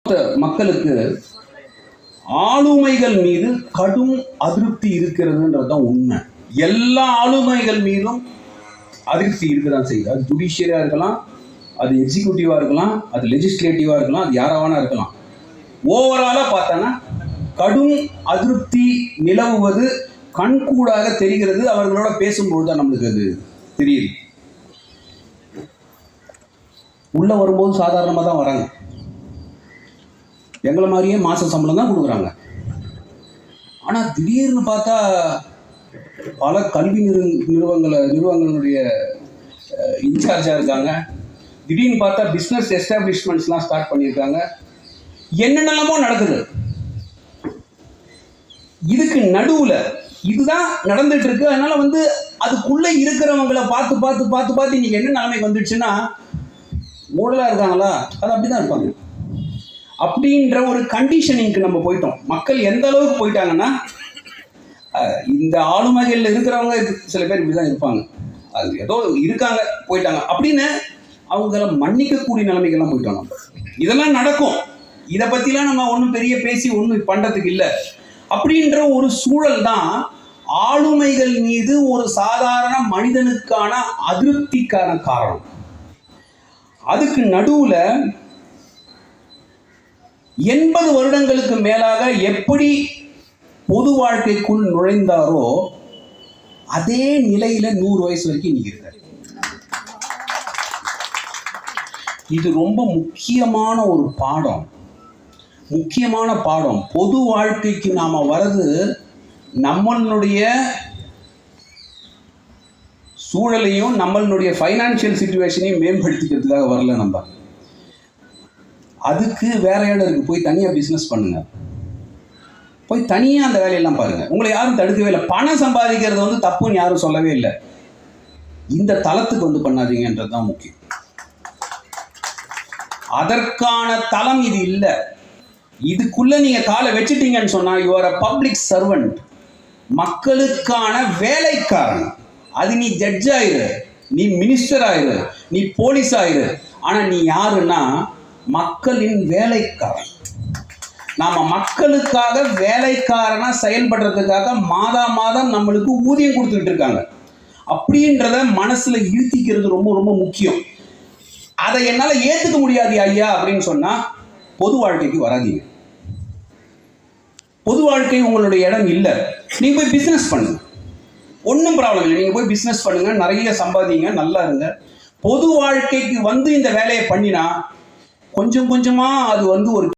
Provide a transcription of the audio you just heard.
மக்களுக்கு ஆளுமைகள் மீது கடும் அதிருப்தி இருக்கிறதுன்றதுதான் உண்மை. எல்லா ஆளுமைகள் மீதும் அதிருப்தி இருக்கதான் செய்யுது. அது ஜுடிஷியரியா இருக்கலாம், அது எக்ஸிக்யூட்டிவா இருக்கலாம், அது லெஜிஸ்லேட்டிவா இருக்கலாம், அது யாராவானா இருக்கலாம். ஓவராலா பார்த்தானா கடும் அதிருப்தி நிலவுவது கண்கூடாக தெரிகிறது. அவர்களோட பேசும்போது தான் நம்மளுக்கு அது தெரியுது. உள்ள வரும்போது சாதாரணமாக தான் வராங்க. எங்களை மாதிரியே மாத சம்பளம் தான் கொடுக்குறாங்க. ஆனால் திடீர்னு பார்த்தா பல கல்வி நிறுவனங்களுடைய இன்சார்ஜாக இருக்காங்க. திடீர்னு பார்த்தா பிஸ்னஸ் எஸ்டாப்ளிஷ்மெண்ட்ஸ்லாம் ஸ்டார்ட் பண்ணியிருக்காங்க. என்னென்னலாமோ நடக்குது. இதுக்கு நடுவில் இதுதான் நடந்துட்டு இருக்கு. அதனால அதுக்குள்ளே இருக்கிறவங்களை பார்த்து பார்த்து பார்த்து பார்த்து இன்னைக்கு என்ன நிலைமைக்கு வந்துடுச்சுன்னா, ஊழலாக இருக்காங்களா, அது அப்படி தான் இருப்பாங்க அப்படின்ற ஒரு கண்டிஷனிங்க்கு நம்ம போயிட்டோம். மக்கள் எந்த அளவுக்கு போயிட்டாங்கன்னா, இந்த ஆளுமைகளில் இருக்கிறவங்க சில பேர் இப்படி தான் இருப்பாங்க, அது ஏதோ இருக்காங்க போயிட்டாங்க அப்படின்னு அவங்கள மன்னிக்கக்கூடிய நிலைமைகள்லாம் போயிட்டோம். நம்ம இதெல்லாம் நடக்கும். இதை பற்றிலாம் நம்ம ஒன்றும் பெரிய பேசி ஒன்றும் பண்ணுறதுக்கு இல்லை. அப்படின்ற ஒரு சூழல் தான் ஆளுமைகள் மீது ஒரு சாதாரண மனிதனுக்கான அதிருப்திக்கான காரணம். அதுக்கு நடுவில் 80 வருடங்களுக்கு மேலாக எப்படி பொது வாழ்க்கைக்குள் நுழைந்தாரோ அதே நிலையில 100 வயசு வரைக்கும் இன்னைக்கு இருக்காரு. இது ரொம்ப முக்கியமான ஒரு பாடம், முக்கியமான பாடம். பொது வாழ்க்கைக்கு நாம வர்றது நம்மளுடைய சூழலையும் நம்மளுடைய ஃபைனான்சியல் சிச்சுவேஷனையும் மேம்படுத்திக்கிறதுக்காக வரல. நம்ம அதுக்கு வேற இடம் இருக்கு. போய் தனியா பிசினஸ் பண்ணுங்க, போய் தனியா அந்த வேலையெல்லாம் பாருங்க. உங்களை யாரும் தடுக்கவே இல்லை. பணம் சம்பாதிக்கிறது தப்புன்னு யாரும் சொல்லவே இல்லை. இந்த தளத்துக்கு பண்ணாதீங்கன்றதுதான் முக்கியம். அதற்கான தளம் இது இல்லை. இதுக்குள்ள நீங்க காலை வச்சுட்டீங்கன்னு சொன்னா you are a public servant, மக்களுக்கான வேலைக்காரன். அது நீ ஜட்ஜ் ஆயிரு, நீ மினிஸ்டர் ஆயிரு, நீ போலீஸ் ஆயிரு, ஆனா நீ யாருன்னா மக்களின் வேலைக்காரன். நாம மக்களுக்காக வேலைக்காரனா செயல்படுறதுக்காக மாதா மாதம் நம்மளுக்கு ஊதியம் கொடுத்துக்கிட்டு இருக்காங்க. அப்படின்றத மனசுல இருத்திக்கிறது ரொம்ப ரொம்ப முக்கியம். அதை என்னால ஏத்துக்க முடியாது ஐயா அப்படின்னு சொன்னா பொது வாழ்க்கைக்கு வராதீங்க. பொது வாழ்க்கை உங்களுடைய இடம் இல்லை. நீங்க போய் பிசினஸ் பண்ணுங்க, ஒன்றும் ப்ராப்ளம் இல்லை. நீங்க போய் பிசினஸ் பண்ணுங்க, நிறைய சம்பாதிங்க, நல்லா இருங்க. பொது வாழ்க்கைக்கு இந்த வேலையை பண்ணினா கொஞ்சம் கொஞ்சமா அது ஒரு